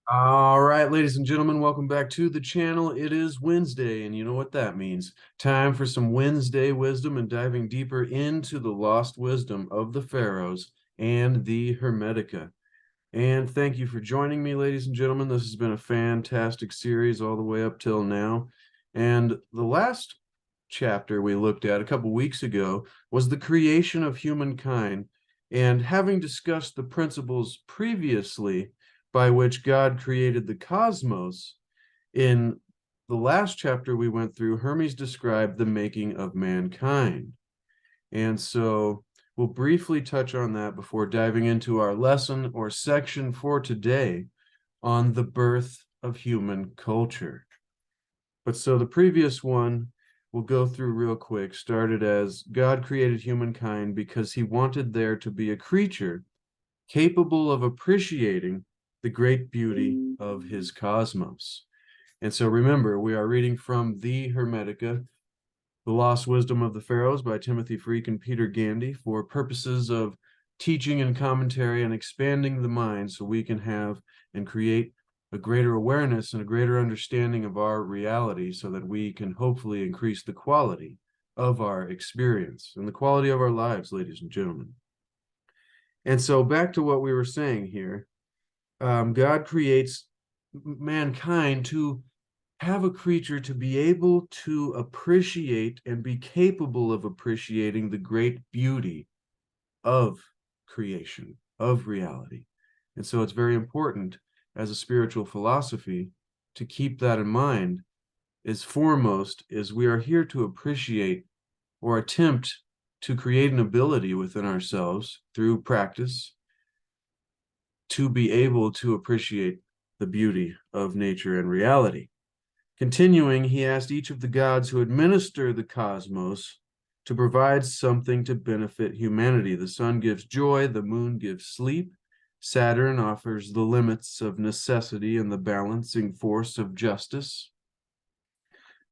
All right, ladies and gentlemen, welcome back to the channel. It is Wednesday, and you know what that means. Time for some Wednesday wisdom and diving deeper into the lost wisdom of the Pharaohs and the Hermetica. And thank you for joining me, ladies and gentlemen. This has been a fantastic series all the way up till now. And the last chapter we looked at a couple weeks ago was the creation of humankind. And having discussed the principles previously by which God created the cosmos, in the last chapter we went through, Hermes described the making of mankind. And so we'll briefly touch on that before diving into our lesson or section for today on the birth of human culture. But so the previous one we'll go through real quick started as God created humankind because he wanted there to be a creature capable of appreciating the great beauty of his cosmos. And so remember, we are reading from the Hermetica, The Lost Wisdom of the Pharaohs by Timothy Freke and Peter Gandy for purposes of teaching and commentary and expanding the mind so we can have and create a greater awareness and a greater understanding of our reality so that we can hopefully increase the quality of our experience and the quality of our lives, ladies and gentlemen. And so back to what we were saying here, God creates mankind to have a creature to be able to appreciate and be capable of appreciating the great beauty of creation, of reality. And so it's very important as a spiritual philosophy to keep that in mind. Is foremost is we are here to appreciate or attempt to create an ability within ourselves through practice to be able to appreciate the beauty of nature and reality. Continuing, he asked each of the gods who administer the cosmos to provide something to benefit humanity. The sun gives joy, the moon gives sleep, Saturn offers the limits of necessity and the balancing force of justice.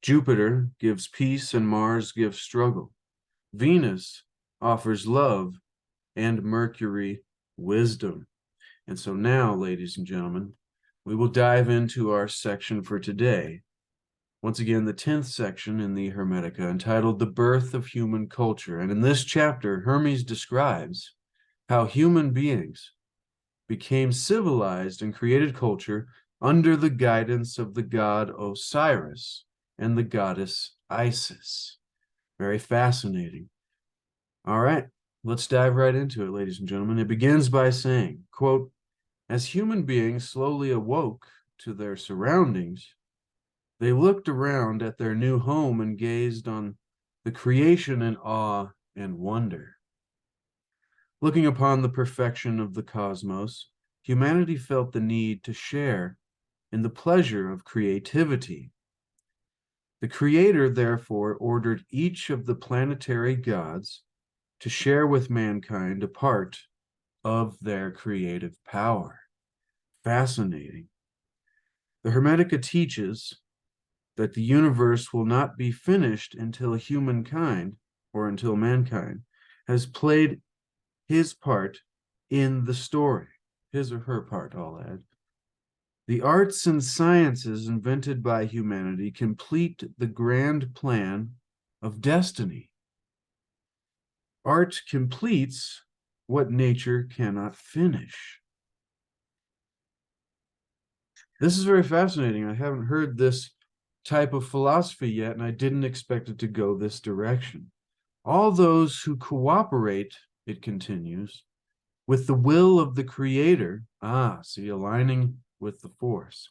Jupiter gives peace and Mars gives struggle. Venus offers love and Mercury wisdom. And so now, ladies and gentlemen, we will dive into our section for today. Once again, the 10th section in the Hermetica, entitled The Birth of Human Culture. And in this chapter, Hermes describes how human beings became civilized and created culture under the guidance of the god Osiris and the goddess Isis. Very fascinating. All right, let's dive right into it, ladies and gentlemen. It begins by saying, quote, as human beings slowly awoke to their surroundings, they looked around at their new home and gazed on the creation in awe and wonder. Looking upon the perfection of the cosmos, humanity felt the need to share in the pleasure of creativity. The Creator, therefore, ordered each of the planetary gods to share with mankind a part of their creative power. Fascinating. The Hermetica teaches that the universe will not be finished until humankind, or until mankind, has played his part in the story. His or her part, I'll add. The arts and sciences invented by humanity complete the grand plan of destiny. Art completes what nature cannot finish. This is very fascinating. I haven't heard this type of philosophy yet, and I didn't expect it to go this direction. All those who cooperate, it continues, with the will of the Creator, see, aligning with the force,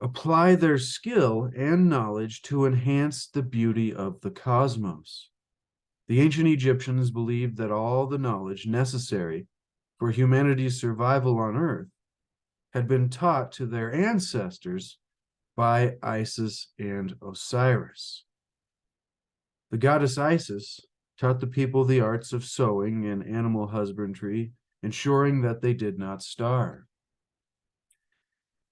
apply their skill and knowledge to enhance the beauty of the cosmos. The ancient Egyptians believed that all the knowledge necessary for humanity's survival on Earth had been taught to their ancestors by Isis and Osiris. The goddess Isis taught the people the arts of sowing and animal husbandry, ensuring that they did not starve.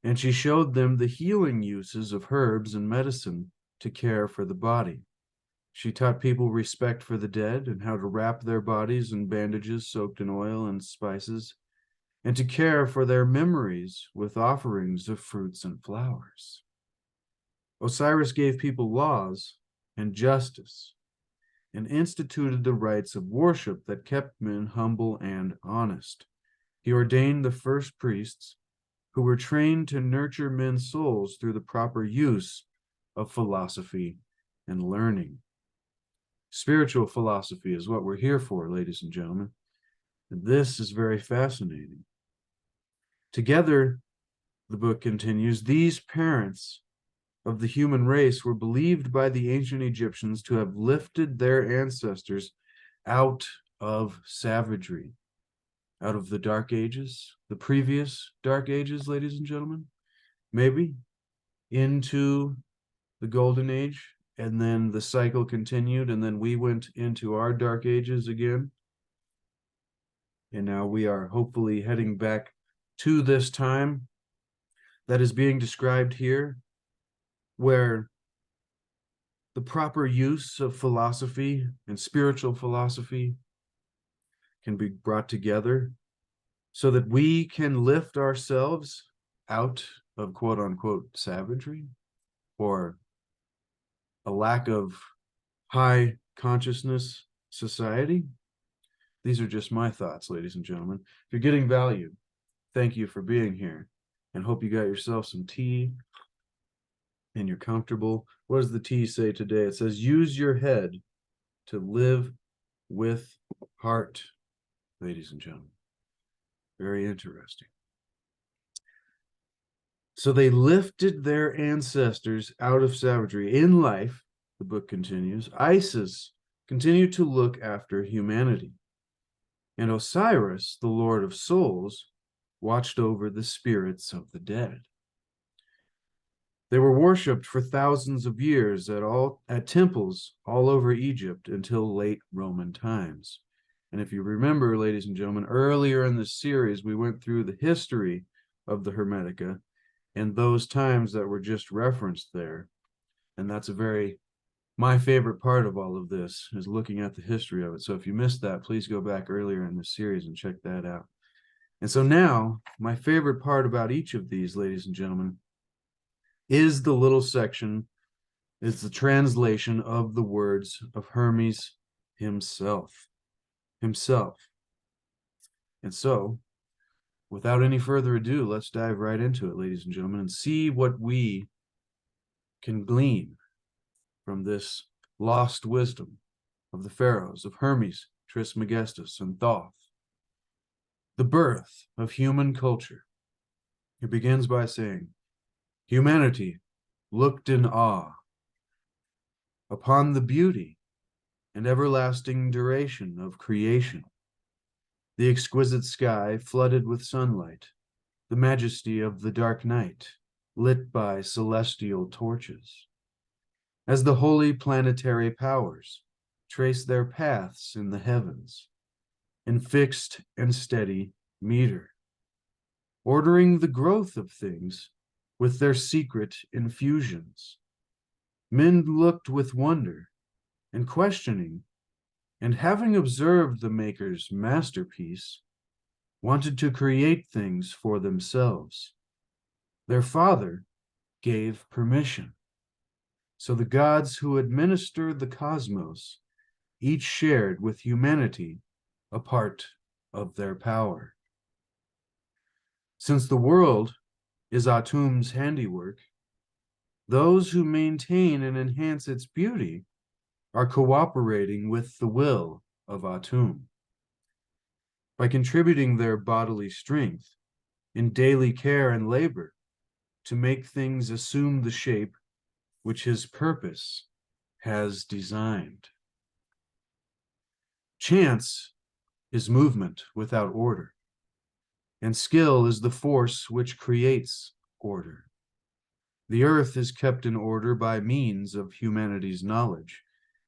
And she showed them the healing uses of herbs and medicine to care for the body. She taught people respect for the dead and how to wrap their bodies in bandages soaked in oil and spices. and to care for their memories with offerings of fruits and flowers. Osiris gave people laws and justice, and instituted the rites of worship that kept men humble and honest. He ordained the first priests, who were trained to nurture men's souls through the proper use of philosophy and learning. Spiritual philosophy is what we're here for, ladies and gentlemen. And this is very fascinating. Together, the book continues, these parents of the human race were believed by the ancient Egyptians to have lifted their ancestors out of savagery, out of the Dark Ages, the previous Dark Ages, ladies and gentlemen, maybe into the Golden Age, and then the cycle continued, and then we went into our Dark Ages again. And now we are hopefully heading back to this time that is being described here, where the proper use of philosophy and spiritual philosophy can be brought together so that we can lift ourselves out of quote unquote savagery or a lack of high consciousness society. These are just my thoughts, ladies and gentlemen. If you're getting value, thank you for being here, and hope you got yourself some tea and you're comfortable. What does the tea say today? It says, use your head to live with heart, ladies and gentlemen. Very interesting. So they lifted their ancestors out of savagery. In life, the book continues, Isis continued to look after humanity. And Osiris, the Lord of Souls, watched over the spirits of the dead. They were worshipped for thousands of years at temples all over Egypt until late Roman times. And if you remember, ladies and gentlemen, earlier in this series, we went through the history of the Hermetica and those times that were just referenced there. And that's my favorite part of all of this is looking at the history of it. So if you missed that, please go back earlier in this series and check that out. And so now, my favorite part about each of these, ladies and gentlemen, is the little section, is the translation of the words of Hermes himself. And so, without any further ado, let's dive right into it, ladies and gentlemen, and see what we can glean from this lost wisdom of the pharaohs, of Hermes, Trismegistus, and Thoth. The birth of human culture. It begins by saying, humanity looked in awe upon the beauty and everlasting duration of creation, the exquisite sky flooded with sunlight, the majesty of the dark night, lit by celestial torches. As the holy planetary powers trace their paths in the heavens, in fixed and steady meter, ordering the growth of things with their secret infusions. Men looked with wonder and questioning, and having observed the Maker's masterpiece, wanted to create things for themselves. Their Father gave permission. So the gods who administered the cosmos each shared with humanity a part of their power. Since the world is Atum's handiwork, those who maintain and enhance its beauty are cooperating with the will of Atum. By contributing their bodily strength in daily care and labor to make things assume the shape which his purpose has designed. Chance is movement without order, and skill is the force which creates order. The earth is kept in order by means of humanity's knowledge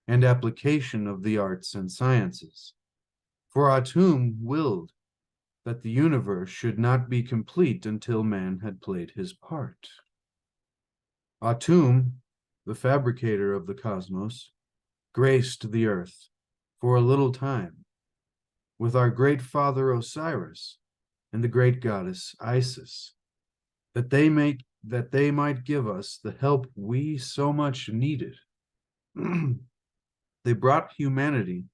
and application of the arts and sciences. For Atum willed that the universe should not be complete until man had played his part. Atum, the fabricator of the cosmos, graced the earth for a little time with our great father Osiris and the great goddess Isis, that they might give us the help we so much needed. They brought humanity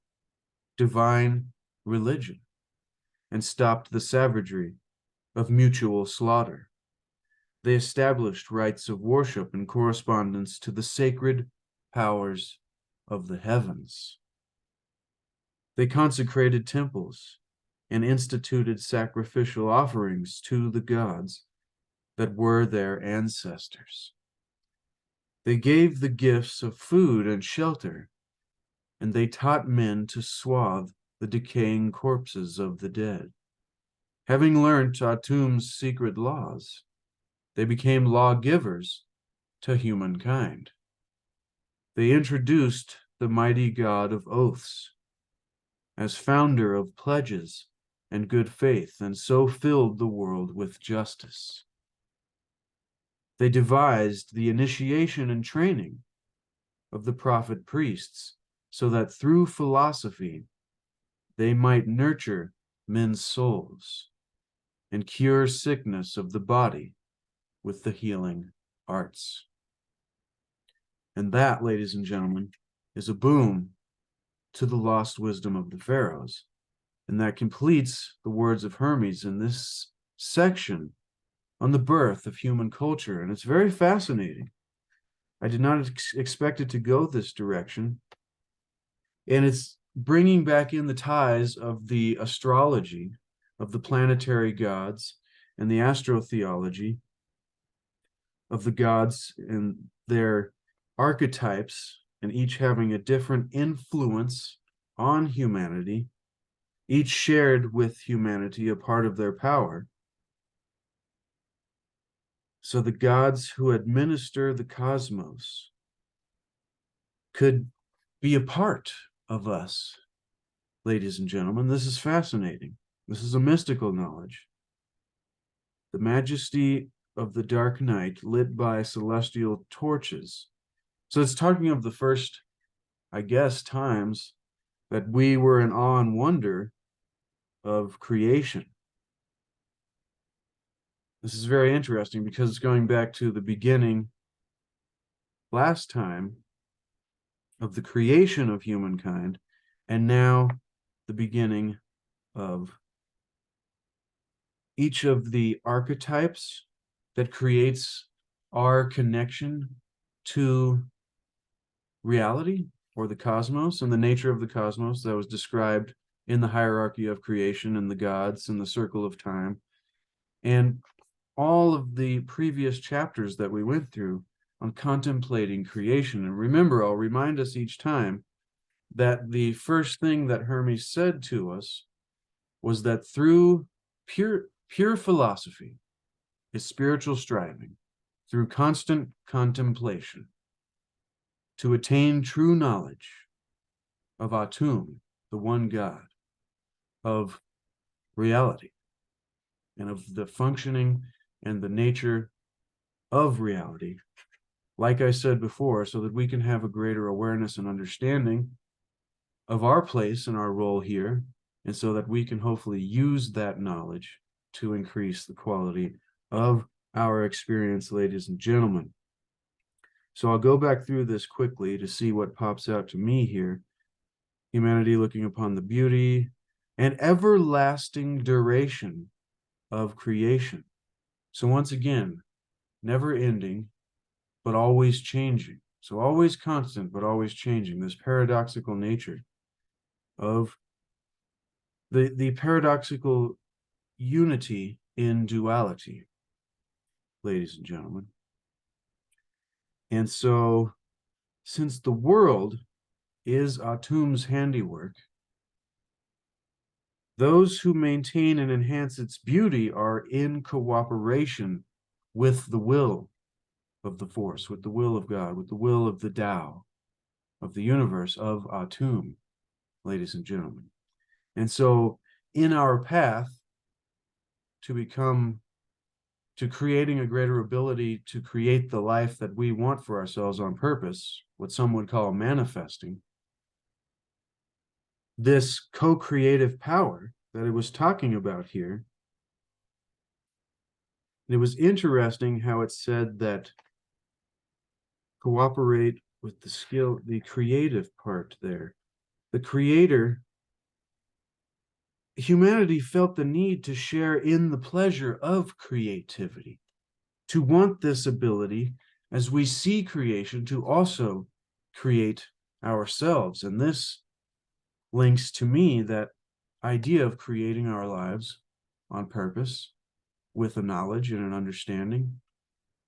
divine religion and stopped the savagery of mutual slaughter. They established rites of worship in correspondence to the sacred powers of the heavens. They consecrated temples and instituted sacrificial offerings to the gods that were their ancestors. They gave the gifts of food and shelter, and they taught men to swathe the decaying corpses of the dead. Having learned Atum's secret laws, they became lawgivers to humankind. They introduced the mighty god of oaths as founder of pledges and good faith, and so filled the world with justice. They devised the initiation and training of the prophet priests, so that through philosophy they might nurture men's souls and cure sickness of the body with the healing arts. And that, ladies and gentlemen, is a boom to the lost wisdom of the Pharaohs. And that completes the words of Hermes in this section on the birth of human culture. And it's very fascinating. I did not expect it to go this direction. And it's bringing back in the ties of the astrology, of the planetary gods, and the astrotheology of the gods and their archetypes, and each having a different influence on humanity, each shared with humanity a part of their power. So the gods who administer the cosmos could be a part of us, ladies and gentlemen. This is fascinating. This is a mystical knowledge. The majesty of the dark night lit by celestial torches. So it's talking of the first, I guess, times that we were in awe and wonder of creation. This is very interesting because it's going back to the beginning last time of the creation of humankind, and now the beginning of each of the archetypes that creates our connection to reality or the cosmos and the nature of the cosmos that was described in the hierarchy of creation and the gods and the circle of time. And all of the previous chapters that we went through on contemplating creation. And remember, I'll remind us each time that the first thing that Hermes said to us was that through pure philosophy is spiritual striving, through constant contemplation, to attain true knowledge of Atum, the one God, of reality, and of the functioning and the nature of reality, like I said before, so that we can have a greater awareness and understanding of our place and our role here, and so that we can hopefully use that knowledge to increase the quality of our experience, ladies and gentlemen. So I'll go back through this quickly to see what pops out to me here. Humanity looking upon the beauty and everlasting duration of creation. So once again, never ending, but always changing. So always constant, but always changing. This paradoxical nature of the paradoxical unity in duality, ladies and gentlemen. And so, since the world is Atum's handiwork, those who maintain and enhance its beauty are in cooperation with the will of the force, with the will of God, with the will of the Tao, of the universe, of Atum, ladies and gentlemen. And so, in our path to creating a greater ability to create the life that we want for ourselves on purpose, what some would call manifesting, this co-creative power that it was talking about here And it was interesting how it said that cooperate with the skill, the creative part there. The creator, humanity felt the need to share in the pleasure of creativity, to want this ability as we see creation to also create ourselves. And this links to me that idea of creating our lives on purpose with a knowledge and an understanding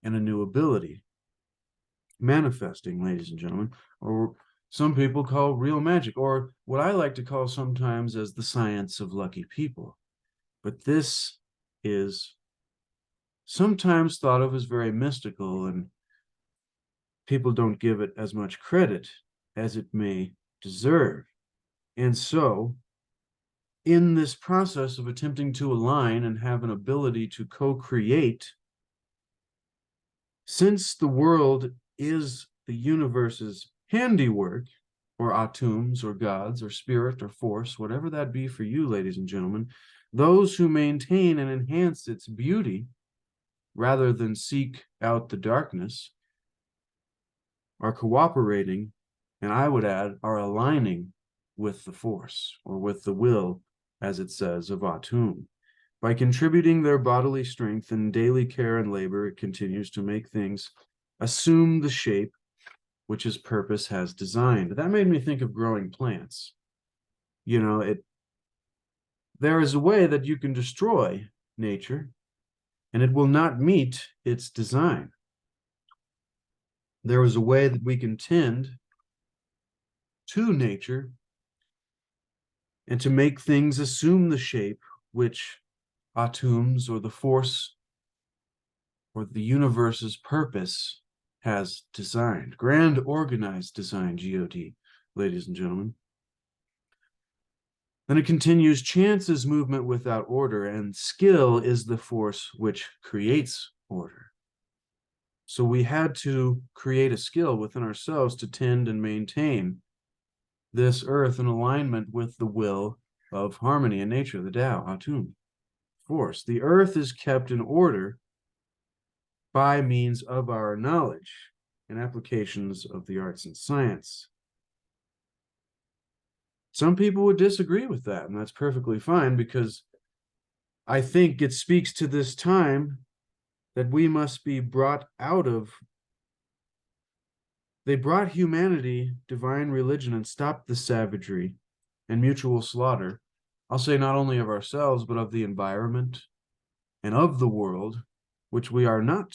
and a new ability manifesting, ladies and gentlemen, or some people call real magic, or what I like to call sometimes as the science of lucky people. But this is sometimes thought of as very mystical, and people don't give it as much credit as it may deserve. And so, in this process of attempting to align and have an ability to co-create, since the world is the universe's handiwork, or atums, or gods, or spirit, or force, whatever that be for you, ladies and gentlemen, those who maintain and enhance its beauty, rather than seek out the darkness, are cooperating, and I would add, are aligning with the force, or with the will, as it says, of Atum. By contributing their bodily strength and daily care and labor, it continues to make things assume the shape which its purpose has designed. That made me think of growing plants. You know, there is a way that you can destroy nature, and it will not meet its design. There is a way that we can tend to nature and to make things assume the shape which Atums, or the force, or the universe's purpose has designed. Grand organized design, God, ladies and gentlemen. Then it continues, chance is movement without order, and skill is the force which creates order. So we had to create a skill within ourselves to tend and maintain this earth in alignment with the will of harmony and nature, the Tao, Atum, force. The earth is kept in order by means of our knowledge and applications of the arts and science. Some people would disagree with that, and that's perfectly fine, because I think it speaks to this time that we must be brought out of. They brought humanity, divine religion, and stopped the savagery and mutual slaughter. I'll say not only of ourselves, but of the environment and of the world, which we are not.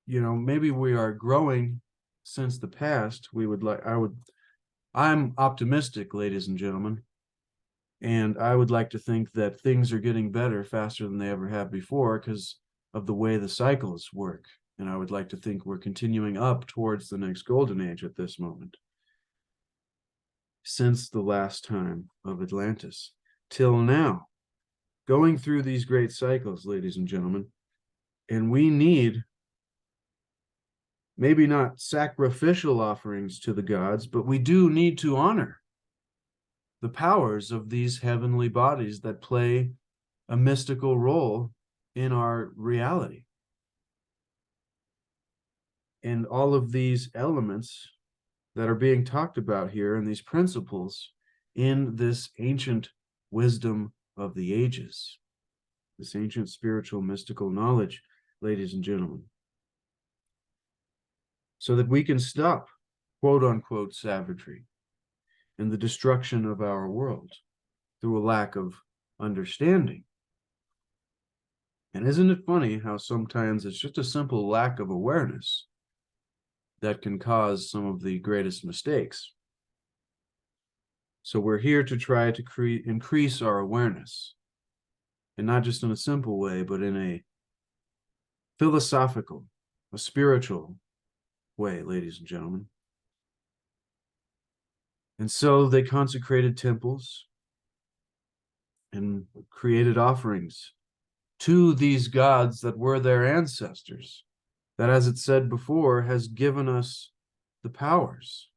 You know, maybe we are growing since the past. I'm optimistic, ladies and gentlemen, and I would like to think that things are getting better faster than they ever have before because of the way the cycles work. And I would like to think we're continuing up towards the next golden age at this moment. Since the last time of Atlantis till now, going through these great cycles, ladies and gentlemen, and we need maybe not sacrificial offerings to the gods, but we do need to honor the powers of these heavenly bodies that play a mystical role in our reality. And all of these elements that are being talked about here, and these principles in this ancient wisdom of the ages, this ancient spiritual mystical knowledge, ladies and gentlemen, so that we can stop quote unquote savagery and the destruction of our world through a lack of understanding. And isn't it funny how sometimes it's just a simple lack of awareness that can cause some of the greatest mistakes? So we're here to try to increase our awareness, and not just in a simple way, but in a philosophical, a spiritual way, ladies and gentlemen. And so they consecrated temples and created offerings to these gods that were their ancestors, that, as it said before, has given us the powers.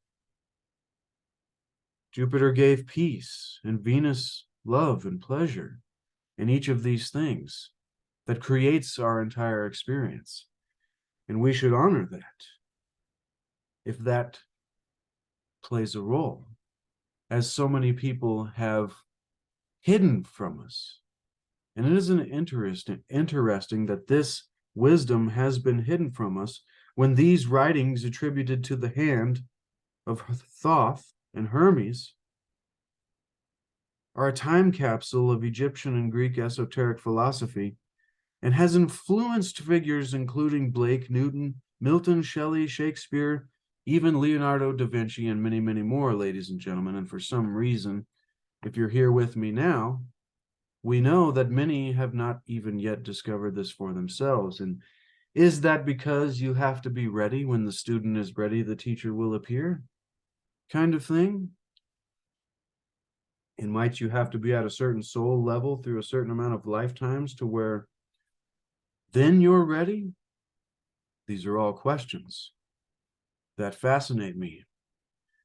Jupiter gave peace, and Venus love and pleasure, and each of these things that creates our entire experience. And we should honor that if that plays a role, as so many people have hidden from us. And it isn't interesting that this wisdom has been hidden from us when these writings attributed to the hand of Thoth and Hermes are a time capsule of Egyptian and Greek esoteric philosophy and has influenced figures including Blake, Newton, Milton, Shelley, Shakespeare, even Leonardo da Vinci, and many, many more, ladies and gentlemen. And for some reason, if you're here with me now, we know that many have not even yet discovered this for themselves. And is that because you have to be ready when the student is ready, the teacher will appear? Kind of thing? And might you have to be at a certain soul level through a certain amount of lifetimes to where then you're ready? These are all questions that fascinate me.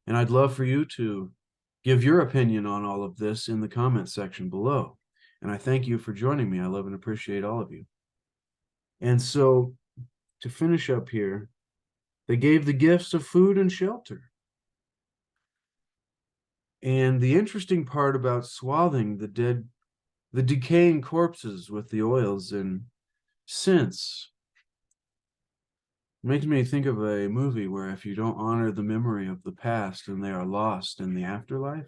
And I'd love for you to give your opinion on all of this in the comment section below. And I thank you for joining me. I love and appreciate all of you. And so to finish up here, they gave the gifts of food and shelter. And the interesting part about swathing the decaying corpses with the oils and scents makes me think of a movie where if you don't honor the memory of the past and they are lost in the afterlife.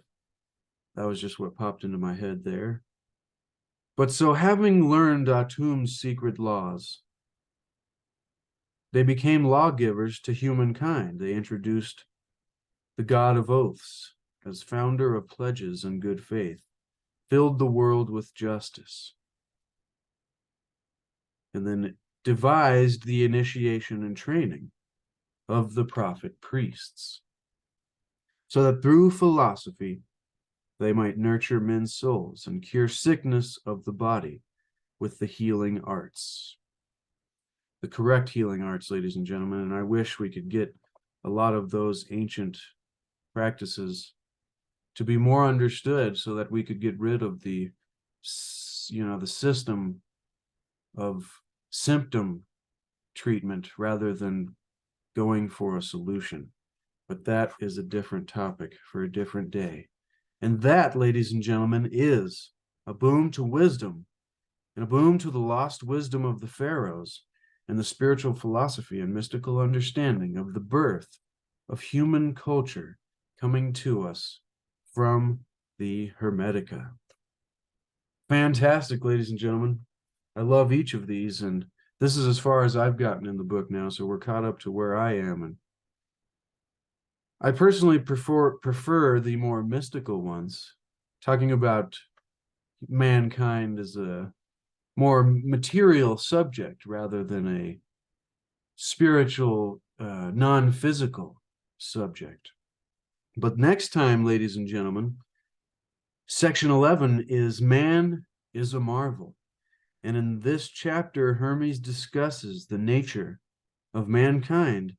That was just what popped into my head there. But so having learned Atum's secret laws, they became lawgivers to humankind. They introduced the god of oaths as founder of pledges and good faith, filled the world with justice, and then devised the initiation and training of the prophet priests, so that through philosophy they might nurture men's souls and cure sickness of the body with the healing arts. The correct healing arts, ladies and gentlemen, and I wish we could get a lot of those ancient practices to be more understood so that we could get rid of the system of symptom treatment rather than going for a solution. But that is a different topic for a different day. And that, ladies and gentlemen, is a boom to wisdom and a boom to the lost wisdom of the Pharaohs and the spiritual philosophy and mystical understanding of the birth of human culture coming to us from the Hermetica. Fantastic, ladies and gentlemen. I love each of these, and this is as far as I've gotten in the book now, so we're caught up to where I am. And I personally prefer the more mystical ones, talking about mankind as a more material subject rather than a spiritual, non-physical subject. But next time, ladies and gentlemen, section 11 is Man is a Marvel. And in this chapter, Hermes discusses the nature of mankind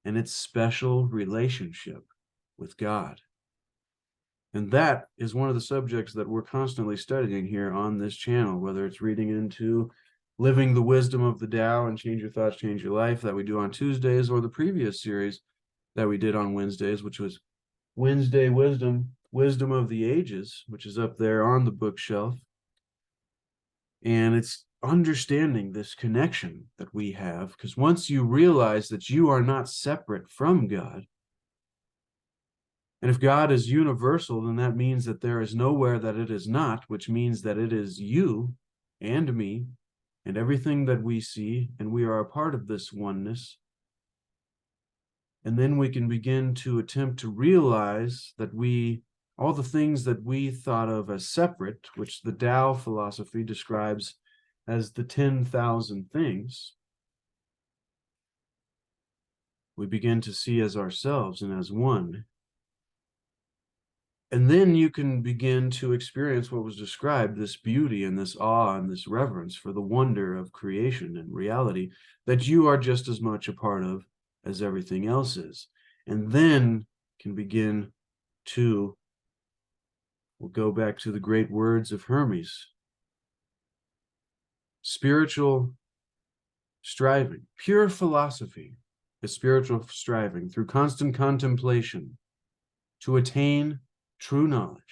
and its special relationship with God. And that is one of the subjects that we're constantly studying here on this channel, whether it's reading into Living the Wisdom of the Tao and Change Your Thoughts, Change Your Life that we do on Tuesdays, or the previous series that we did on Wednesdays, which was Wednesday Wisdom, Wisdom of the Ages, which is up there on the bookshelf. And it's understanding this connection that we have, because once you realize that you are not separate from God, and if God is universal, then that means that there is nowhere that it is not, which means that it is you and me and everything that we see, and we are a part of this oneness. And then we can begin to attempt to realize that all the things that we thought of as separate, which the Tao philosophy describes as the 10,000 things, we begin to see as ourselves and as one. And then you can begin to experience what was described, this beauty and this awe and this reverence for the wonder of creation and reality that you are just as much a part of as everything else is. And then can begin to, we'll go back to the great words of Hermes, spiritual striving, pure philosophy is spiritual striving through constant contemplation to attain true knowledge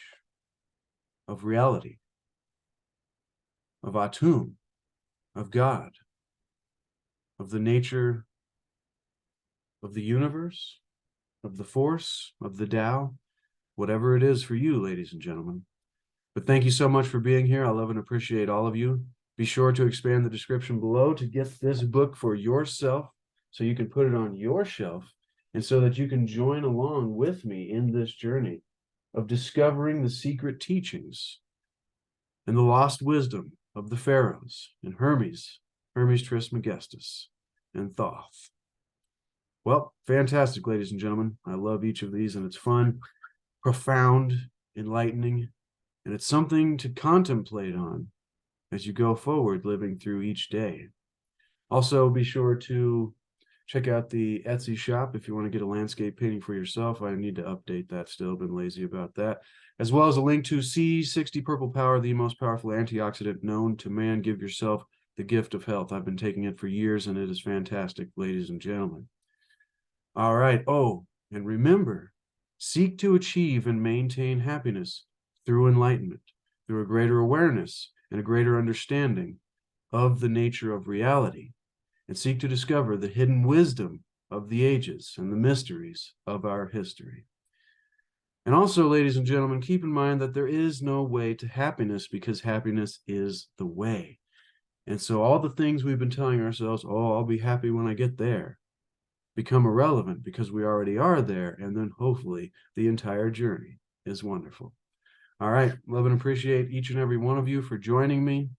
of reality, of Atum, of God, of the nature of the universe, of the force, of the Tao, whatever it is for you, ladies and gentlemen. But thank you so much for being here. I love and appreciate all of you. Be sure to expand the description below to get this book for yourself so you can put it on your shelf and so that you can join along with me in this journey of discovering the secret teachings and the lost wisdom of the Pharaohs and Hermes Trismegistus, and Thoth. Well, fantastic, ladies and gentlemen. I love each of these, and it's fun, profound, enlightening, and it's something to contemplate on as you go forward living through each day. Also, be sure to check out the Etsy shop if you want to get a landscape painting for yourself. I need to update that still, been lazy about that. As well as a link to C60 Purple Power, the most powerful antioxidant known to man. Give yourself the gift of health. I've been taking it for years, and it is fantastic, ladies and gentlemen. All right. Oh, and remember, seek to achieve and maintain happiness through enlightenment, through a greater awareness and a greater understanding of the nature of reality, and seek to discover the hidden wisdom of the ages and the mysteries of our history. And also, ladies and gentlemen, keep in mind that there is no way to happiness because happiness is the way. And so all the things we've been telling ourselves, oh, I'll be happy when I get there, become irrelevant because we already are there. And then hopefully the entire journey is wonderful. All right. Love and appreciate each and every one of you for joining me.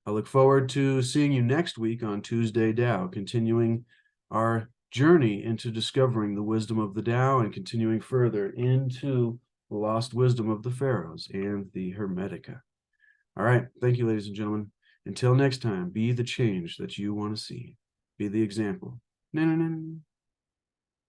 I look forward to seeing you next week on Tuesday Tao, continuing our journey into discovering the wisdom of the Tao and continuing further into the lost wisdom of the Pharaohs and the Hermetica. All right. Thank you, ladies and gentlemen. Until next time, be the change that you want to see. Be the example.